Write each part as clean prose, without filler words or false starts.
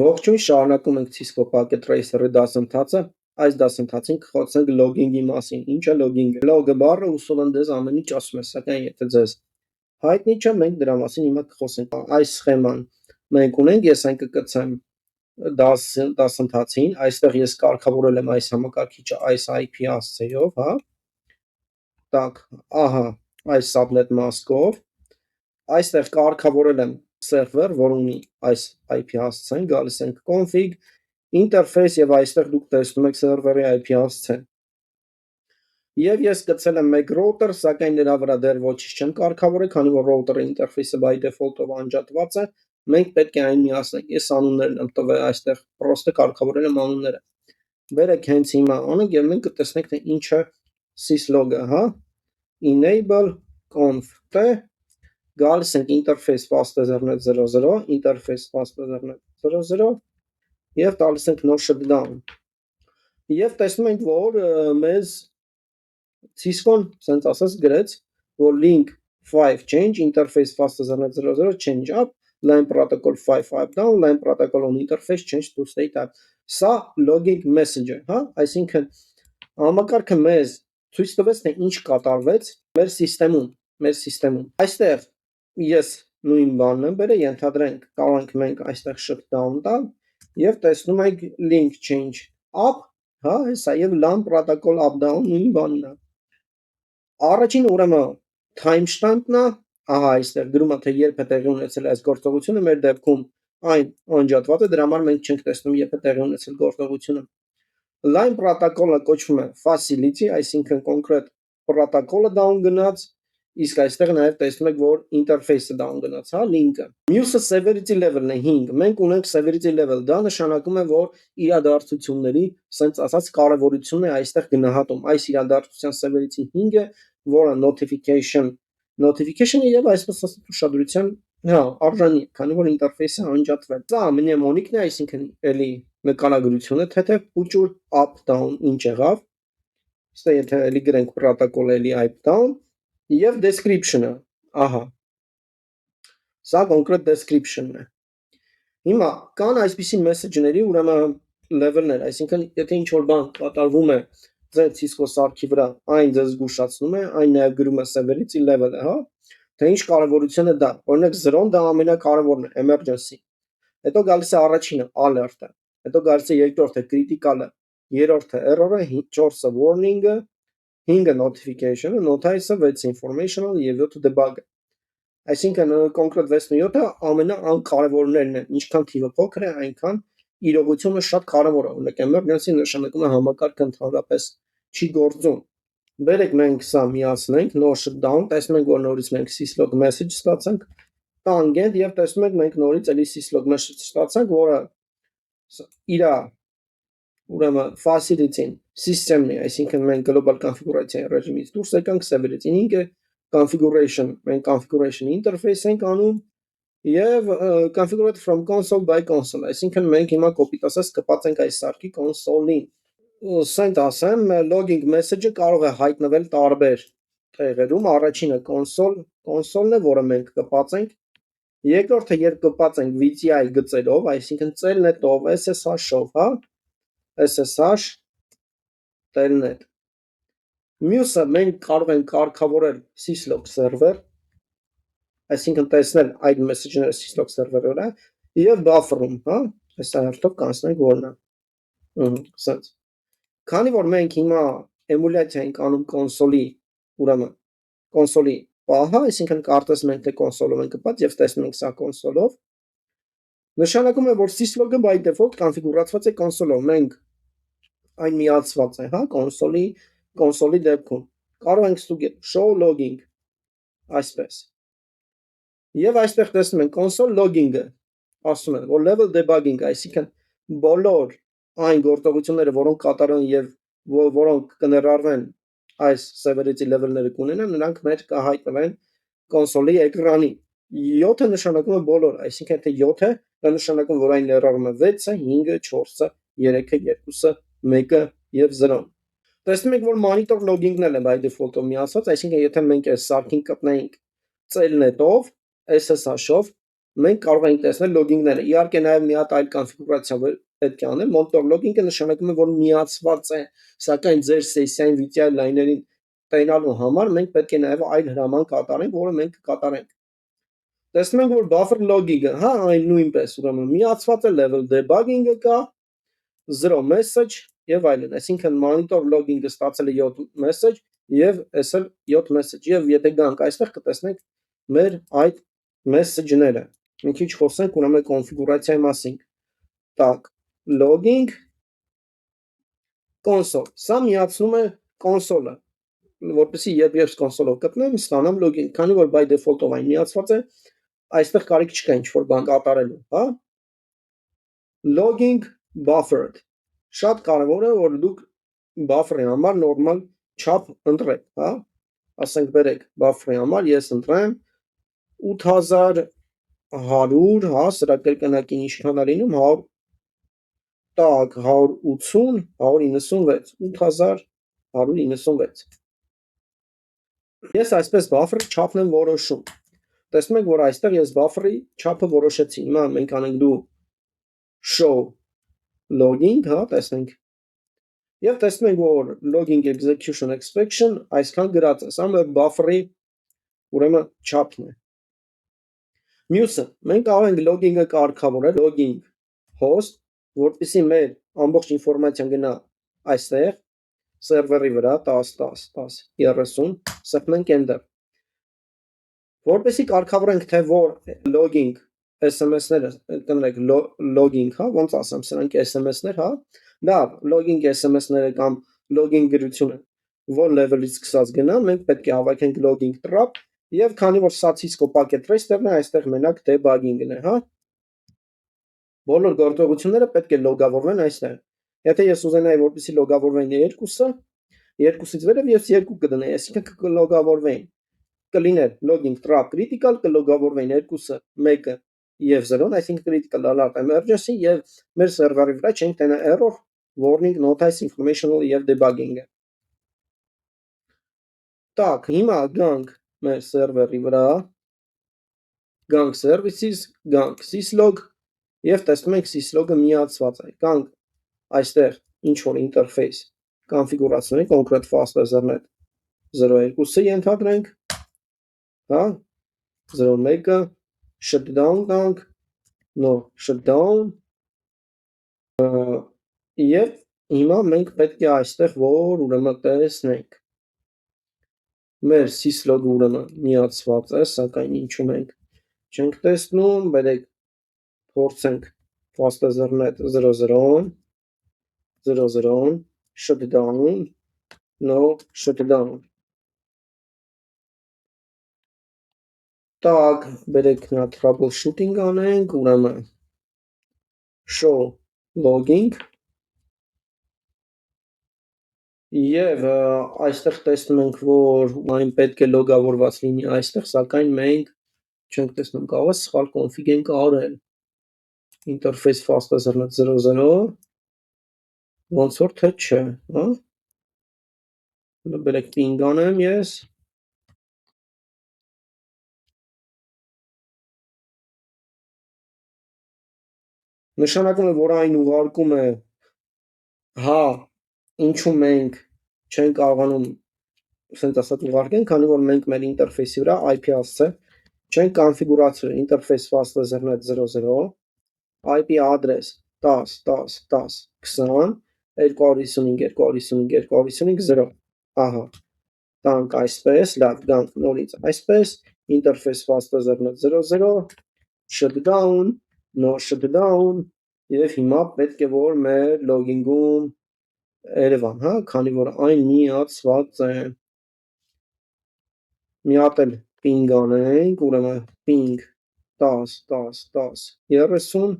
Ողջույն, շարունակում ենք Cisco Packet Tracer-ի դասընթացը։ Այս դասընթացին կխոսենք լոգինգի մասին։ Ինչ է լոգինգը։ Log-ը բառը ուսում են դες ամեն ինչ ասում է, սակայն եթե ձեզ հայտնի չէ, մենք դրա մասին հիմա կխոսենք։ Այս սխեման մենք ունենք, ես այն կկցեմ դասընթացին, այստեղ ես կարգավորել եմ այս համակարգիչը այս IP հասցեով, հա։ Так, ահա, այս subnet mask-ով, այստեղ կարգավորել եմ server, որ ունի այս IP հասցեն, գալիս ենք config, interface եւ այստեղ դուք տեսնում եք server-ի IP հասցեն։ Եվ ես կցել եմ մեկ router, սակայն նրա վրա դեռ ոչինչ չեմ կարգավորել, քանի որ router-ի interface-ը by default-ով անջատված է, մենք պետք է այն միացնենք։ Ես անուններն եմ տվել այստեղ, պրոստը կարգավորել եմ անունները։ Բերեք հենց հիմա անենք եւ մենք կտեսնենք թե ինչ է syslog-ը, հա։ Enable conf-t գալիս ենք interface fast ethernet 00, interface fast ethernet 00 եւ տալիս ենք no shutdown։ Եվ տեսնում ենք, որ մեզ Cisco-ն, ասենց ասած, գրեց, որ link 5 change, interface fast ethernet 00 change up, line protocol 5 up down, line protocol on interface change to state up։ Սա logging message է, հա, այսինքն համակարգը մեզ ցույց տվեց, թե ինչ կատարվեց մեր սիստեմում։ Այստեղ ես նույն բանն եմ բերել, ենթադրենք կարող ենք մենք այստեղ shutdown տալ եւ տեսնում եք link change up, հա, հեսա եւ LAN protocol up down նույն բանն է։ Առաջին ուրեմն timestamp-ն է, ահա այստեղ գրում է թե երբ է տեղի ունեցել այս գործողությունը, մեր դեպքում այն անջատված է, դրա համար մենք չենք տեսնում երբ է տեղի ունեցել գործողությունը։ Line protocol-ը կոչվում է facility, այսինքն կոնկրետ protocol-ը down գնաց, իսկ այստեղ նաև տեսնում եք, որ interface-ը down գնաց, հա, link-ը։ Մյուսը severity level-ն է 5։ Մենք ունենք severity level, դա նշանակում է, որ իրադարձությունների, ասենց ասած, կարևորությունն է այստեղ գնահատում։ Այս իրադարձության severity 5-ը, որը notification-ը եւ այսպես ասած ուշադրության, հա, արժանի, քանի որ interface-ը անջատվել։ Սա mnemonic-ն է, այսինքն էլի նկարագրությունը, թե push up down ինչ եղավ։ Ստե եթե էլի գրենք protocol էլի up down եւ description-ը, ահա։ Սա կոնկրետ description-ն է։ Հիմա կան այսպիսի message-ների, ուրեմն level-ներ, այսինքն եթե ինչ-որ բան կատարվում է ձեր Cisco սարքի վրա, այն ձեզ զգուշացնում է, այն նաև գրում է severity level-ը, հա, թե ինչ կարևորություն է դա։ Օրինակ 0-ն դա ամենակարևորն է, emergency։ Հետո գալիս է առաջինը, alert-ը, հետո գալիս է երկրորդը, critical-ը, երրորդը, error-ը, 4-ը, warning-ը, 5-ը notification-ը, notice-ը, 6-ը informational եւ 7-ը debug-ը։ Այսինքն կոնկրետ 6-7-ը ամենակարևորներն են, ինչքան թիվը փոքր է, այնքան իրողությունը շատ կարևոր է։ Օրինակ emergency նշանակում է համակարգը ընդհանրապես չի գործում։ Բերեք մենք սա միացնենք, no shutdown, տեսնում ենք, որ նորից մենք syslog message ստացանք, tangent եւ տեսնում ենք մենք նորից էլի syslog message ստացանք, որը իր ուրեմն facility-ին system-ն է, այսինքն մենք global configuration ռեժիմից դուրս եկանք, severity 5-ը configuration, մենք configuration interface ենք անում եւ configure from console by console, այսինքն մենք հիմա կոպիտ ասած կպածենք այս սարքի console-ին։ Սենց ասեմ, logging message-ը կարող է հայտնվել տարբեր տեղերում, առաջինը console-ն է, որը մենք կպածենք, երկրորդը երբ կպածենք VCI գծերով, այսինքն telnet-ով, SSH-ով, հա, SSH telnet։ Մյուսը մենք կարող ենք կարգավորել syslog server, այսինքն տեսնել այդ message-ները syslog server-ի վրա եւ buffer-ում, հա, այս հերթով կանցնենք որն է։ Սենց։ Քանի որ մենք հիմա էմուլյացիա ենք անում կոնսոլի, ուրեմն կոնսոլի պահը, այսինքն կարտեսում ենք թե կոնսոլով ենք կպած եւ տեսնում ենք սա կոնսոլով, նշանակում է, որ syslog-ը by default կոնֆիգուրացված է կոնսոլով, մենք այն միացված է, հա, կոնսոլի դեպքում։ Կարող ենք ստուգել show logging, այսպես։ Եվ այստեղ տեսնում ենք console logging-ը, ասում են, որ level debugging, այսինքն բոլոր այն գործողությունները, որոնք կատարեն եւ որոնք կներառվեն այս severity level-ները կունենան, նրանք մեր կհայտնվեն կոնսոլի էկրանին։ 7-ը նշանակում է բոլոր, այսինքն թե 7-ը, դա նշանակում որ այն ներառում է 6-ը, 5-ը, 4-ը, 3-ը, 2-ը, 1-ը եւ 0-ն։ Տեսնում եք, որ monitor logging-ն էլ է by default-ով միացված, այսինքն եթե մենք այս սարքին կպնեինք telnet-ով, SSH-ով, մենք կարող ենք տեսնել լոգինգները։ Իհարկե նաև մի հատ այլ կոնֆիգուրացիա պետք է անել, monitor logging-ը նշանակում է, որ միացված է, սակայն ձեր սեսիային VTI լայներին տենալու համար մենք պետք է նաև այլ հրաման կատարենք, որը մենք կկատարենք։ Տեսնում ենք, որ buffer logging-ը, հա, այն նույնպես, ուրեմն միացված է, level debugging-ը կա, 0 message եւ այլն, այսինքն monitor logging-ը ստացել է 7 message եւ էս էլ 7 message եւ եթե գանք այստեղ կտեսնենք մեր այդ message-ները։ Մի քիչ խոսենք ուրեմն կոնֆիգուրացիայի մասին։ Так, logging console։ Սա միացնում է կոնսոլը, որպեսզի երբ կոնսոլով գտնեմ, ստանամ login, քանի որ by default-ով այն միացված է, այստեղ կարիք չկա ինչ-որ բան կատարելու, հա։ Logging buffered։ Շատ կարևոր է, որ դուք buffer-ի համար նորմալ չափ ընտրեք, հա։ Ասենք բերեք buffer-ի համար ես ընտրեմ 8100, հա, սրա կրկնակին ինչքան է լինում 100, так, 180, 196, 8196։ Ես այսպես buffer-ի չափն եմ որոշում։ Տեսնում եք, որ այստեղ ես buffer-ի չափը որոշեցի։ Հիմա մենք անենք դու show logging, հա, տեսնենք։ Եվ տեսնում ենք, որ logging execution exception այսքան գրած է, սա մեր buffer-ի ուրեմն չափն է։ Մյուսը, մենք կարող ենք logging-ը կարգավորել, logging host, որպեսզի մեր ամբողջ ինֆորմացիան գնա այստեղ սերվերի վրա 10 10 10 30, սեղմենք enter։ Որպեսզի կարգավորենք, թե որ logging SMS-ները, կներեք logging, հա, ոնց ասեմ, սրանք SMS-ներ, հա, լավ, logging SMS-ները կամ logging գրությունը որ level-ից սկսած գնա, մենք պետք է հավաքենք logging trap եւ քանի որ սա Cisco packet tracer-ն է, այստեղ մենակ debugging-ն է, հա։ Բոլոր գործողությունները պետք է լոգավորվեն այստեղ։ Եթե ես ուզենայի, որպեսզի լոգավորվեն երկուսը, երկուսից վերև ես 2 կդնեի, այսինքն կլոգավորվեին։ Կլիներ logging trap critical, կլոգավորվեին երկուսը, մեկը եւ 0-ն, այսինքն critical alert emergency եւ մեր սերվերի վրա չենք տենա error, warning, notice, informational եւ debugging-ը։ Так, հիմա գանք մեր սերվերի վրա, գանք services, գանք syslog եւ տեսնում ենք syslog-ը միացված է։ Գանք այստեղ ինչ որ interface կոնֆիգուրացիոն է, concrete fast ethernet 02-ը ենթադրենք, հա, 01-ը shutdown տանք, no shutdown, եւ հիմա մենք պետք է այստեղ որ ուրեմն տեսնենք մեր syslog-ը ուրեմն միացված է, սակայն ինչու մենք չենք տեսնում, բերեք փորձենք fast ethernet 00-ն 00-ն shutdown, no shutdown։ Так, բերեք նա troubleshooting անենք, ուրեմն show logging եւ այստեղ տեսնում ենք, որ այն պետք է լոգավորված լինի այստեղ, սակայն մենք չենք տեսնում, կարող է սխալ config ենք արել։ Interface fast ethernet 00 ոնց որ թե չէ, հա։ Բերեք ping անեմ ես։ Նշանակում է, որ այն ուղարկում է, հա, ինչու մենք չենք կարողանում ասենք ասած ուղարկենք, քանի որ մենք մեր ինտերֆեյսի վրա IP հասցե չենք կոնֆիգուրացրել interface fast ethernet 00, IP address 10 10 10 20 255 255 255 0, ահա, տանք այսպես, լավ, գանք նորից այսպես, interface fast ethernet 00, shutdown, no shutdown, եւ հիմա պետք է որ մեր logging-ում Երևան, հա, քանի որ այն միացված է։ Մի հատ էլ ping անենք, ուրեմն ping 10 10 10 30,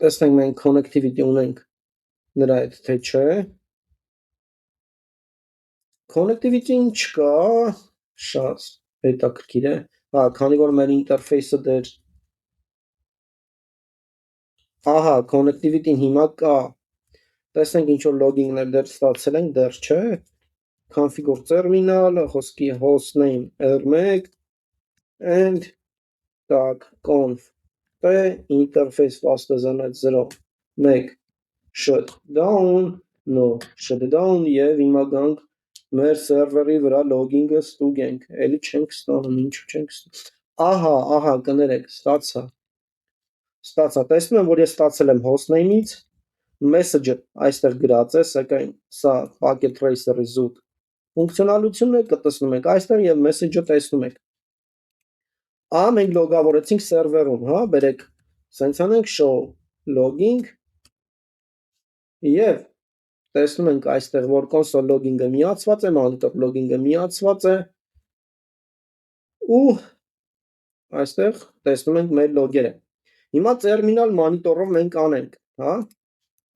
տեսնենք մենք connectivity ունենք նրա հետ թե չէ։ Connectivity-ին չկա, շատ հետաքրքիր է, հա, քանի որ մեր ինտերֆեյսը դեռ, ահա, connectivity-ին հիմա կա, տեսնենք ինչ որ logging-ներ դեռ ստացել ենք, դեռ չէ, configure terminal, խոսքի hostname R1 and Так, conf T interface fastaznet 0 1 shutdown no shutdown եւ հիմա գանք մեր սերվերի վրա լոգինգը ստուգենք էլի չենք ստանում ինչու չենք ահա կներեք ստացա տեսնում եմ որ ես ստացել եմ hostname-ից message-ը այստեղ գրած է սակայն սա packet tracer-ի զուտ ֆունկցիոնալությունն է կտեսնում եք այստեղ եւ message-ը տեսնում եք մենք լոգավորեցինք սերվերում, հա, բերեք, սենց անենք show logging եւ տեսնում ենք այստեղ որ console logging-ը միացված է, monitor logging-ը միացված է ու այստեղ տեսնում ենք մեր լոգերը։ Հիմա terminal monitor-ով մենք անենք, հա,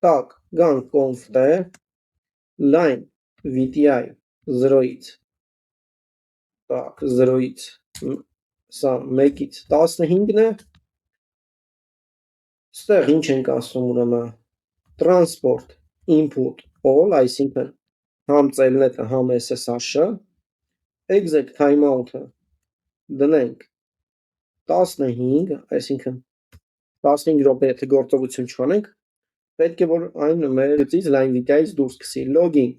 так, գանք conf t line vti 0-ից так 0-ից սա 1-ից 15-ն է ստեղ ինչ ենք ասում ուրեմն transport input all այսինքն համ celnet-ը համ SSH-ը exec timeout-ը դնենք 15 այսինքն 15 րոպե եթե գործողություն չանենք պետք է որ այն մեր գծից line vti-ից դուրս գցի logging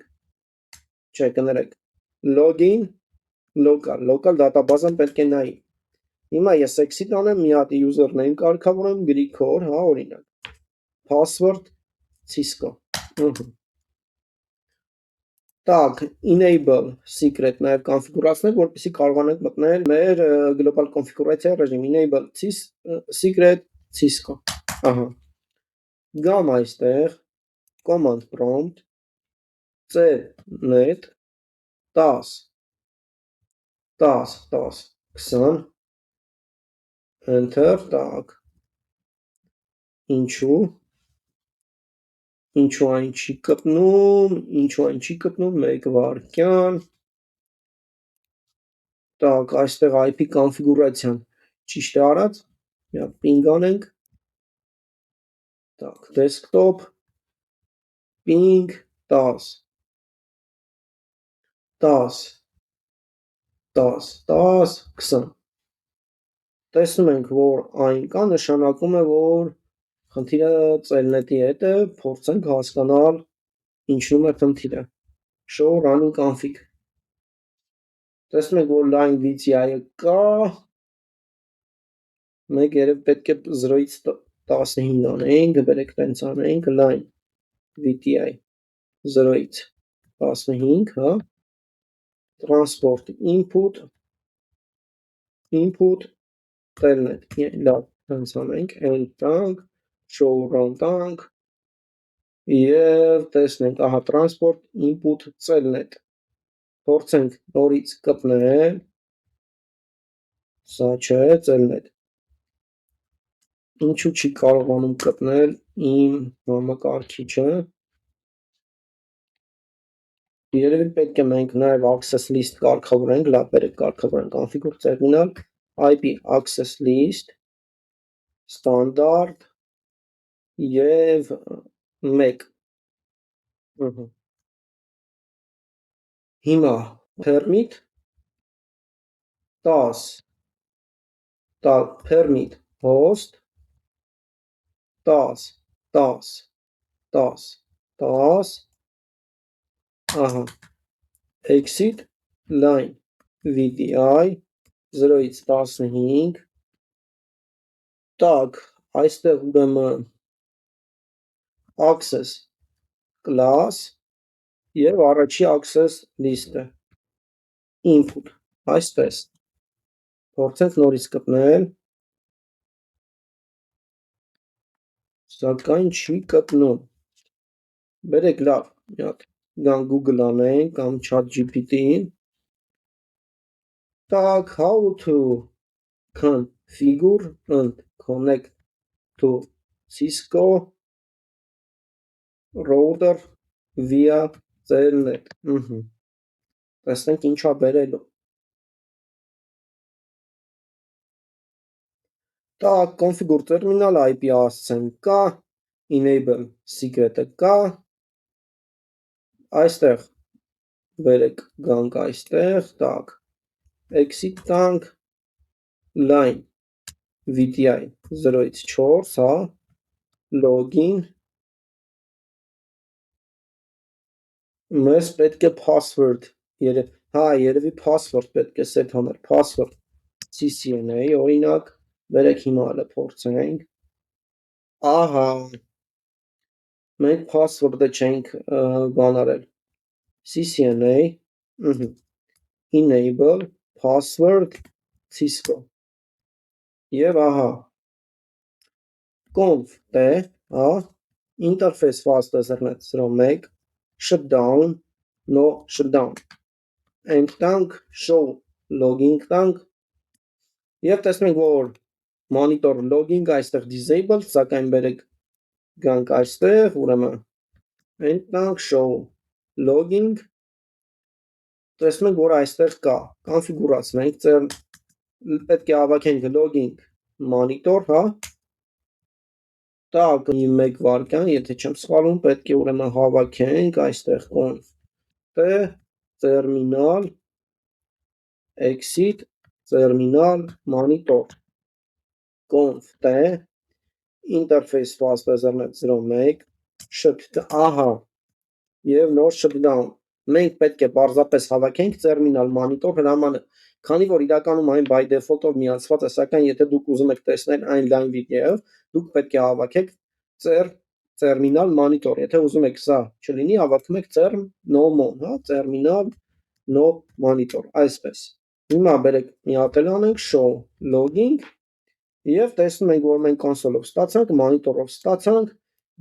չէ կներեք login local database-ն պետք է նայի հիմա ես exit անեմ մի հատ username կարգավորեմ Grigor, հա, օրինակ password Cisco Так, enable secret նաև կոնֆիգուրացնել, որպեսզի կարողանանք մտնել մեր global configuration ռեժիմ enable secret Cisco։ Ահա։ Գամ այստեղ command prompt cnet 10 20 enter так ինչու այն չի կպնում մեկ վարքյան так այստեղ IP կոնֆիգուրացիան ճիշտ է արած մի հատ ping անենք так desktop ping 10 20 տեսնում ենք որ այն կա նշանակում է որ խնդիրը celnet-ի հետ է փորձենք հասկանալ ինչու՞մ է խնդիրը show running config տեսնում ենք որ line vti-ը կա մեկ երբ պետք է 0-ից 15 անենք բերեք տենց անենք line vti 0-ից 15 հա transport input telnet լավ տենց անենք end տանք show run տանք եւ տեսնենք ահա transport input celnet փորձենք նորից կպնել սա չէ celnet ինչու չի կարողանում կպնել իմ համակարգիչը երևի պետք է մենք նաեւ access list կարգավորենք լավ բերեք կարգավորենք configure terminal ip access list standard եւ 1 հիմա permit 10 permit host 10 ահա exit line vdi 0-ից 15 так այստեղ ուրեմն access class եւ առաջի access list-ը input այսպես փորձենք նորից կպնել սակայն չի կպնում բերեք լավ մի հատ գան Google անենք կամ ChatGPT-ին так how to configure and connect to Cisco router via telnet տեսնենք ինչա բերելու так configure terminal IP ասցեն կա enable secret-ը կա այստեղ բերեք գանք այստեղ так exit տանք line VTI 0-ից 4, հա, login մեզ պետք է password, երևի password պետք է set անել, password CCNA, օրինակ, վերեք հիմա հələ փորձենք, ահա, մենք password-ը չենք բան արել, CCNA, enable password Cisco և ահա conf t, հա, interface fast ethernet 01 shutdown, no shutdown, end տանք, show logging տանք և տեսնենք, որ monitor logging այստեղ disabled, սակայն բերեք գանք այստեղ, ուրեմն end տանք, show logging, տեսնենք, որ այստեղ կա, կոնֆիգուրացնենք, պետք է հավաքենք logging monitor, հա, տակ մեկ վարկյան, եթե չեմ սխալվում, պետք է ուրեմն հավաքենք այստեղ conf t terminal exit terminal monitor conf t interface fast ethernet 01 shut, ահա, և նոր shutdown, մենք պետք է պարզապես հավաքենք terminal monitor հրամանը, քանի որ իրականում այն by default-ով միացված է, սակայն եթե դուք ուզում եք տեսնել այն լայն վիդեոյով, դուք պետք է հավաքեք terminal monitor, եթե ուզում եք սա չլինի, հավաքում եք term no mon, հա, terminal no monitor, այսպես, հիմա բերեք մի հատ էլ անենք, show logging և տեսնում ենք, որ մենք կոնսոլով ստացանք, monitor-ով ստացանք,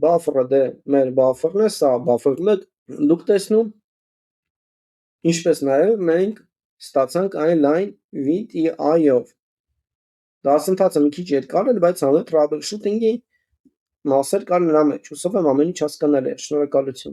buffer-ը դե մեր buffer-ն է, սա buffer-ն է, դուք տեսնում, ինչպես նաև մենք ստացանք այն լայն VTI-ով, դասընթացը մի քիչ երկար էր, բայց troubleshooting-ի մասեր կար նրա մեջ, հուսով եմ ամեն ինչ հասկանալի է, շնորհակալություն։